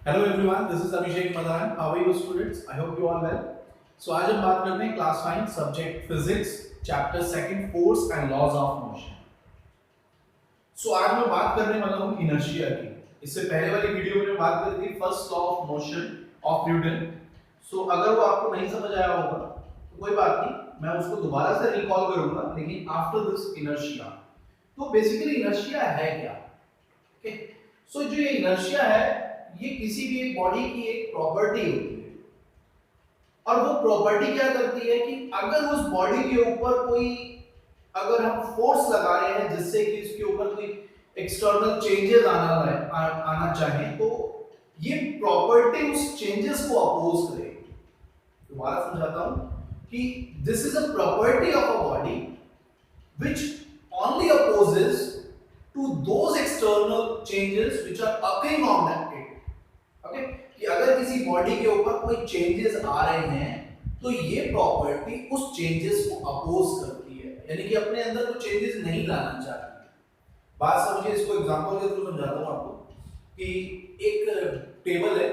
Hello everyone, this is Abhishek Madan. How are you students? I hope you all well. So आज हम बात करते हैं class 9 subject physics, chapter second, force and laws of motion. So आज मैं बात करने वाला हूं इनर्शिया की। इससे पहले वाली वीडियो में बात करी थी first law of motion of Newton. So अगर वो आपको नहीं समझ आया होगा तो कोई बात नहीं, मैं उसको दोबारा से रिकॉल करूंगा, लेकिन आफ्टर दिस इनर्शिया। तो बेसिकली इनर्शिया है क्या? ओके, सो जो ये इनर्शिया है, ये किसी भी एक बॉडी की एक प्रॉपर्टी होती है। और वो प्रॉपर्टी क्या करती है कि अगर उस बॉडी के ऊपर कोई, अगर हम फोर्स लगा रहे हैं जिससे कि इसके ऊपर कोई एक्सटर्नल चेंजेस आना चाहे, तो ये प्रॉपर्टी उस चेंजेस को अपोज करेगी। दोबारा समझाता हूं कि this is a property of a body which only opposes to those external changes which are occurring on that it. Okay, कि अगर किसी बॉडी के ऊपर कोई चेंजेस आ रहे हैं तो ये प्रॉपर्टी उस चेंजेस को अपोज करती है, यानी कि अपने अंदर वो चेंजेस नहीं लाना चाहती है। बात समझिए, इसको एग्जांपल के थ्रू समझाता हूं आपको कि एक टेबल है,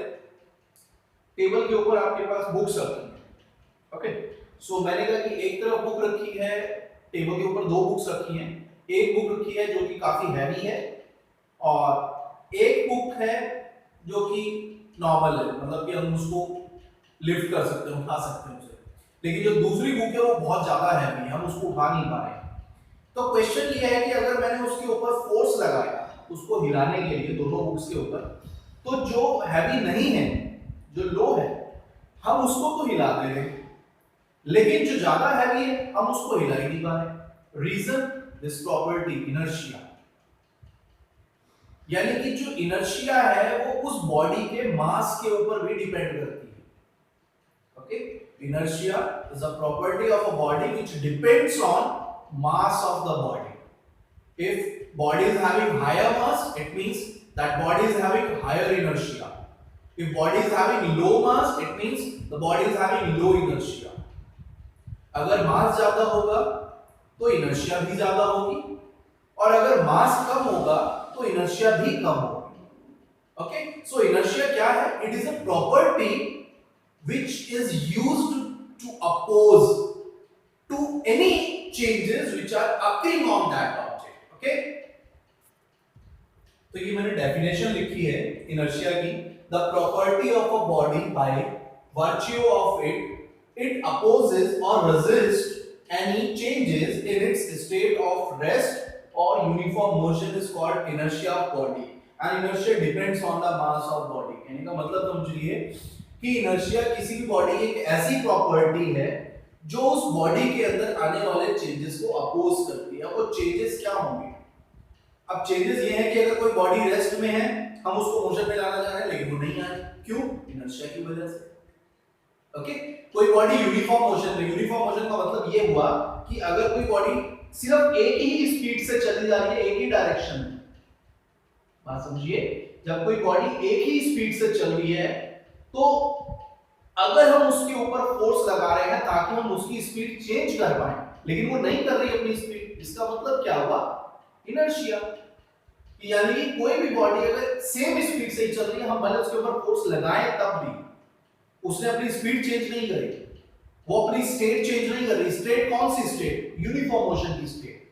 टेबल के ऊपर आपके पास बुक्स रखी है। ओके, सो मैंने कहा कि एक तरफ बुक रखी है, टेबल के ऊपर दो बुक्स रखी हैं। एक बुक रखी है जो कि काफी हैवी है, और एक बुक है जो कि नॉर्मल है, मतलब कि हम उसको लिफ्ट कर सकते हैं, उठा सकते हैं उसे। लेकिन जो दूसरी बुक है वो बहुत ज्यादा हैवी है, हम उसको उठा नहीं पा रहे हैं। तो क्वेश्चन ये है कि अगर मैंने उसके ऊपर फोर्स लगाया उसको हिलाने के लिए दोनों बुक्स के ऊपर, तो जो हैवी नहीं है, जो लो है, हम उसको तो हिला दे रहे हैं, लेकिन जो ज्यादा हैवी है हम उसको हिला ही नहीं पा रहे। Reason, this property inertia. यानी कि जो इनर्शिया है वो उस बॉडी के मास के ऊपर भी डिपेंड करती है। Okay, inertia is a property of a body which depends on mass of the body. If body is having higher mass, it means that body is having higher inertia. If body is having low mass, it means the body is having low inertia. अगर mass ज्यादा होगा तो inertia भी ज्यादा होगी, और अगर मास कम होगा तो इनर्शिया भी कम होगी। ओके, सो इनर्शिया क्या है? It is a property which is used to oppose to any changes which are occurring on that object. Okay, तो ये मैंने डेफिनेशन लिखी है इनर्शिया की। The property of a body by virtue of it opposes or resists any changes in its state of rest or uniform motion is called inertia of body, and inertia depends on the mass of body। यानी का मतलब समझिए कि inertia किसी भी body की एक ऐसी प्रॉपर्टी है जो उस बॉडी के अंदर आने वाले चेंजेस को अपोज करती है। वो चेंजेस क्या होंगे? अब चेंजेस ये है कि अगर कोई बॉडी रेस्ट में है, हम उसको मोशन में लाना चाह रहे हैं लेकिन वो नहीं आ रही, क्यों? इनर्शिया की वजह से। ओके, कोई बॉडी यूनिफॉर्म मोशन में, यूनिफॉर्म मोशन का मतलब ये हुआ कि अगर कोई बॉडी सिर्फ एक ही स्पीड से चली जा रही है, एक ही डायरेक्शन में, बात समझिए, जब कोई बॉडी एक ही स्पीड से चल रही है तो अगर हम उसके ऊपर फोर्स लगा रहे हैं ताकि हम उसकी स्पीड चेंज कर पाए, लेकिन वो नहीं कर रही अपनी स्पीड, इसका मतलब क्या हुआ? इनर्शिया। यानी कि कोई भी बॉडी अगर सेम स्पीड से ही चल रही है, हम भले उसके ऊपर फोर्स लगाएं तब भी उसने अपनी स्पीड चेंज नहीं करी, वो अपनी स्टेट चेंज नहीं कर रही। स्टेट कौन सी स्टेट? यूनिफॉर्म मोशन की स्टेट।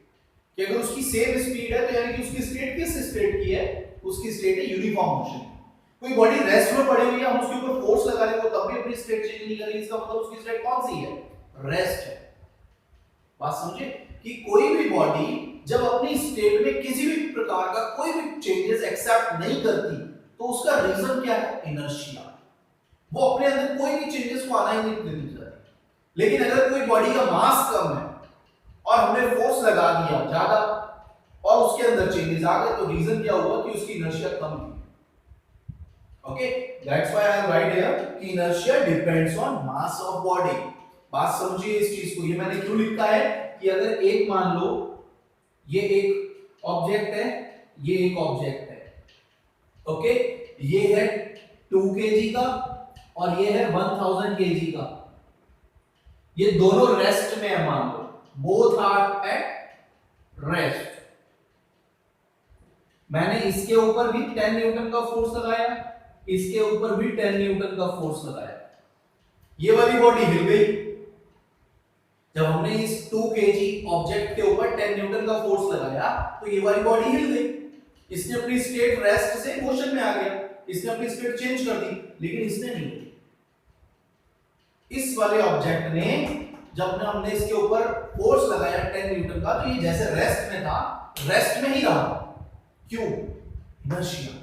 कि अगर उसकी सेम स्पीड है तो यानी कि उसकी स्टेट किस स्टेट की है? उसकी स्टेट है यूनिफॉर्म मोशन। कोई बॉडी रेस्ट में पड़ी हुई है, हम उसके ऊपर फोर्स लगा रहे हैं, वो तब भी अपनी स्टेट चेंज नहीं कर रही, इसका मतलब उसकी स्टेट कौन सी है? रेस्ट है। बात समझे कि कोई भी बॉडी जब अपनी स्टेट में किसी भी प्रकार का कोई भी चेंजेस एक्सेप्ट नहीं करती तो उसका रीजन क्या है? इनर्शिया। वो अपने अंदर कोई भी चेंजेस को आना ही नहीं देनी चाहती। लेकिन अगर कोई बॉडी का मास कम है और हमने फोर्स लगा दिया ज्यादा और उसके अंदर चेंजेस आ गए, तो रीजन क्या हुआ? कि उसकी इनर्शिया कम थी। Okay, that's why I write here कि inertia depends on mass of body. बात समझिए इस चीज को। ये मैंने क्यों लिखा है कि अगर एक, मान लो ये एक ऑब्जेक्ट है, ये एक ऑब्जेक्ट है। ओके, ये है 2 kg का और ये है 1000 kg का। ये दोनों रेस्ट में है, मान लो बोथ आर एट रेस्ट। मैंने इसके ऊपर भी 10 न्यूटन का फोर्स लगाया इसके ऊपर भी 10 न्यूटन का फोर्स लगाया, ये वाली बॉडी हिल गई। जब हमने इस 2 केजी ऑब्जेक्ट के ऊपर 10 न्यूटन का फोर्स लगाया तो ये वाली बॉडी हिल गई, इसने अपनी स्टेट रेस्ट से मोशन में आ गया, इसने अपनी स्टेट चेंज कर दी, लेकिन इसने नहीं। इस वाले ऑब्जेक्ट ने जब हमने इसके ऊपर फोर्स लगाया 10 न्यूटन का, तो ये जैसे रेस्ट में था, रेस्ट में ही रहा। क्यों? इनर्शिया।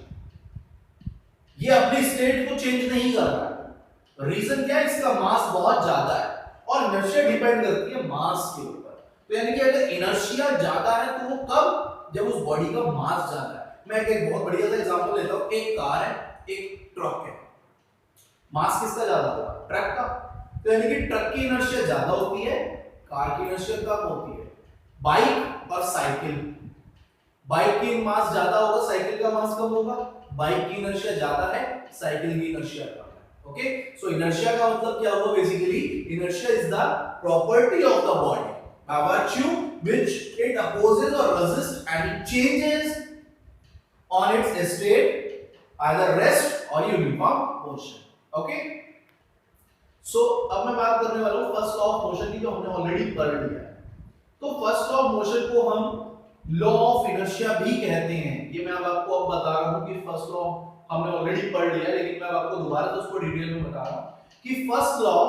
ये अपनी स्टेट को चेंज नहीं कर रहा। रीजन क्या है? इसका मास बहुत ज्यादा है और इनर्शिया डिपेंड करती है मास के ऊपर। तो यानी कि अगर इनर्शिया ज्यादा है तो वो कब? जब उस बॉडी का मास ज्यादा है। मैं एक बहुत बढ़िया सा एग्जांपल लेता हूं, एक कार है, एक ट्रक है, मास किसका ज्यादा होगा? ट्रक का। तो यानी कि ट्रक की इनर्शिया ज्यादा होती है, कार की इनर्शिया कम होती है। बाइक और साइकिल, बाइक की मास ज्यादा होगा, साइकिल का मास कम होगा। बाइक की इनर्शिया ज्यादा है, साइकिल की इनर्शिया कम है। ओके, सो इनर्शिया का मतलब क्या हुआ? Basically inertia is the property of the body by virtue which it opposes or resists any changes on its state, either rest or uniform motion. Okay, so अब मैं बात करने वाला हूँ फर्स्ट लॉ ऑफ मोशन की, जो हमने already पढ़ लिया है। तो फर्स्ट लॉ ऑफ मोशन को हम लॉ ऑफ इनर्शिया भी कहते हैं। ये मैं आपको अब बता रहा हूँ कि फर्स्ट लॉ हमने ऑलरेडी पढ़ लिया है, लेकिन मैं आपको दोबारा से उसको डिटेल में बता रहा हूँ कि first law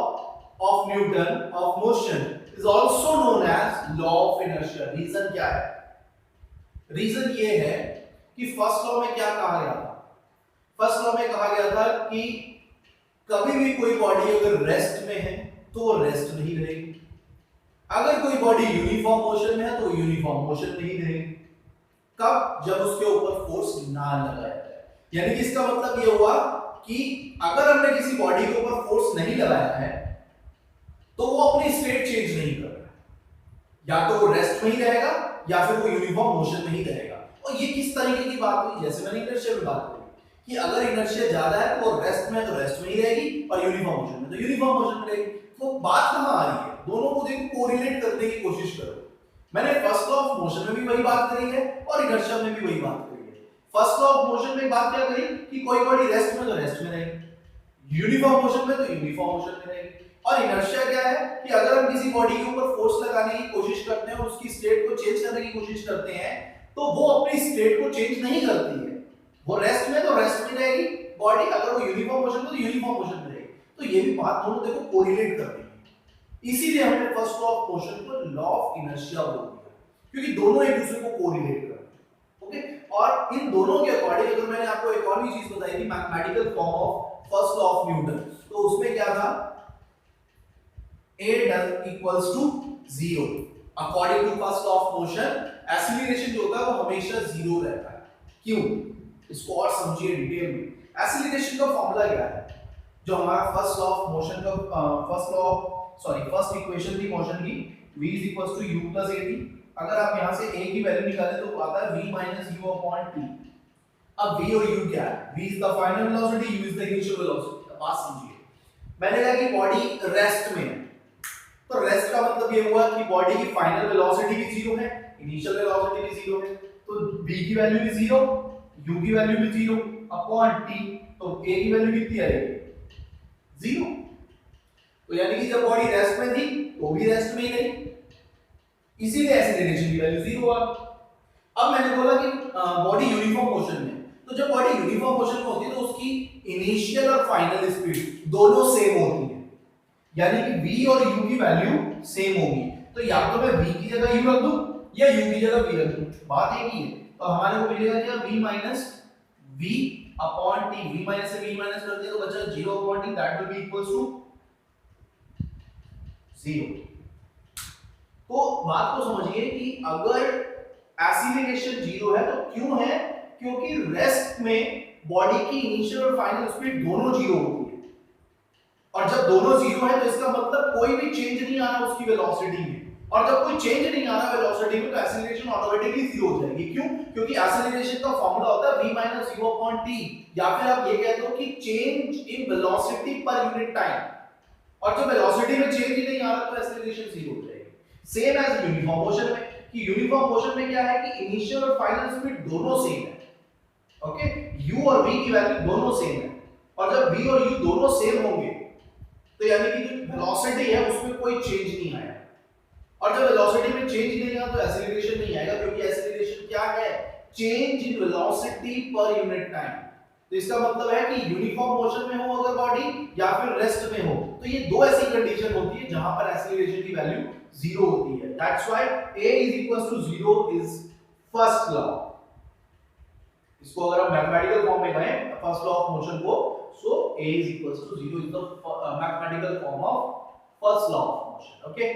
of Newton of motion is also known as law of inertia. Reason क्या है? रीजन ये है कि फर्स्ट लॉ में क्या कहा गया था? फर्स्ट लॉ में कहा गया था कि कभी भी कोई बॉडी अगर रेस्ट में है तो वो रेस्ट नहीं रहेगी, अगर कोई बॉडी यूनिफॉर्म मोशन में है तो यूनिफॉर्म मोशन नहीं रहेगी। कब? जब उसके ऊपर फोर्स ना लगाया जाए। यानी कि इसका मतलब ये हुआ कि अगर हमने किसी बॉडी के ऊपर फोर्स नहीं लगाया है तो वो अपनी स्टेट चेंज नहीं कर रहा, या तो वो रेस्ट में ही रहेगा या फिर वो यूनिफॉर्म मोशन में ही रहेगा। और ये किस तरीके की बात हुई? जैसे मैंने इनर्शिया में बात करी कि अगर इनर्शिया ज्यादा है तो वो रेस्ट में है तो रेस्ट में ही रहेगी, और यूनिफॉर्म मोशन में तो यूनिफॉर्म मोशन में रहेगी। तो बात कहां आ रही है? दोनों को देखो, कोरिलेट करने की कोशिश करो। मैंने फर्स्ट लॉ ऑफ मोशन में भी वही बात करी है और इनर्शिया में भी वही बात करी है। फर्स्ट लॉ ऑफ मोशन में बात क्या करी कि कोई बॉडी रेस्ट में तो रेस्ट में रहेगी, यूनिफॉर्म मोशन में तो यूनिफॉर्म मोशन में रहेगी। और इनर्शिया क्या है कि अगर हम किसी बॉडी के ऊपर फोर्स लगाने की कोशिश करते हैं और उसकी स्टेट को चेंज करने की कोशिश करते हैं तो वो अपनी स्टेट को चेंज नहीं करती है, वो रेस्ट में तो रेस्ट में रहेगी बॉडी, अगर वो यूनिफॉर्म मोशन में तो यूनिफॉर्म मोशन में रहेगी। तो ये भी बात दोनों देखो कोरिलेट कर रही है। इसीलिए हमने फर्स्ट लॉ ऑफ मोशन को लॉ ऑफ इनर्शिया बोल दिया, क्योंकि दोनों एक दूसरे को कोरिलेट करते हैं। ओके, और इन दोनों के अकॉर्डिंग अगर मैंने आपको एक और भी चीज बताई थी, mathematical form of first law of Newton, तो उसमें क्या था? A equals to 0. According to first law of motion, acceleration जो होता है वो हमेशा 0 रहता है। क्यों? इसको और समझिए डिटेल में। Acceleration का फॉर्मूला क्या है? जो हमारा फर्स्ट लॉ ऑफ मोशन का फर्स्ट इक्वेशन थी मोशन की, v is equals to u plus at। अगर आप यहाँ से a की वैल्यू निकालें तो आता है v minus u upon t। अब v और u क्या है? v is the final velocity, u is the initial velocity। बात समझिए। मैंने कहा कि बॉडी रेस्ट में है, तो रेस्ट का मतलब ये हुआ कि बॉडी की फाइनल वेलोसिटी भी 0 है, इनिशियल वेलोसिटी भी 0 है, तो v की वैल्यू भी 0, u की वैल्यू भी 0 अपॉन t, तो a की वैल्यू कितनी आएगी? 0। तो यानी कि जब बॉडी रेस्ट में थी तो भी रेस्ट में ही रही, इसीलिए एक्सीलरेशन की वैल्यू 0 आ। अब मैंने बोला कि बॉडी यूनिफॉर्म मोशन में, तो जब बॉडी यूनिफॉर्म मोशन में होती है तो उसकी इनिशियल और फाइनल स्पीड दोनों सेम होती है, यानी कि v और u की वैल्यू सेम होगी। तो या तो मैं v की जगह u रख दूं या u की जगह v रख दूं, बात एक ही है। तो हमारे को मिलेगा क्या? v minus v upon t। v minus से v माइनस कर दिया तो बचा 0 upon t, that will be equals to 0। तो बात को समझिए कि अगर एक्सीलरेशन 0 है तो क्यों है? क्योंकि रेस्ट में बॉडी की इनिशियल और फाइनल स्पीड दोनों 0 होती है, और जब दोनों 0 है तो इसका मतलब कोई भी चेंज नहीं आ रहा उसकी वेलोसिटी में, और जब कोई चेंज नहीं आ रहा वेलोसिटी में तो एक्सीलरेशन ऑटोमेटिकली 0 हो जाएगी। क्यों? क्योंकि एक्सीलरेशन का फार्मूला होता है v minus u upon t, या फिर आप ये कहते हो कि change in velocity per unit time, और जब वेलोसिटी में चेंज ही नहीं आ रहा तो एक्सीलरेशन 0 हो जाएगी। सेम एज यूनिफॉर्म मोशन में, कि यूनिफॉर्म मोशन में क्या है कि इनिशियल और फाइनल स्पीड दोनों सेम है। ओके, u और v की वैल्यू दोनों सेम है, और जब v और u दोनों सेम होंगे तो यानी कि जो वेलोसिटी है उसमें कोई चेंज नहीं आएगा, और जब वेलोसिटी में चेंज नहीं आएगा तो एक्सीलरेशन नहीं आएगा, क्योंकि एक्सीलरेशन क्या है, change in velocity per unit time. तो इसका मतलब है कि यूनिफॉर्म मोशन में हो अगर बॉडी या फिर रेस्ट में हो, तो ये दो ऐसी कंडीशन होती है जहां पर एक्सीलरेशन की वैल्यू जीरो होती है। That's why a = 0 is first law. इसको अगर हम मैथमेटिकल फॉर्म में कहें फर्स्ट लॉ ऑफ मोशन को, सो a = 0 is the mathematical form of first law of motion. Okay.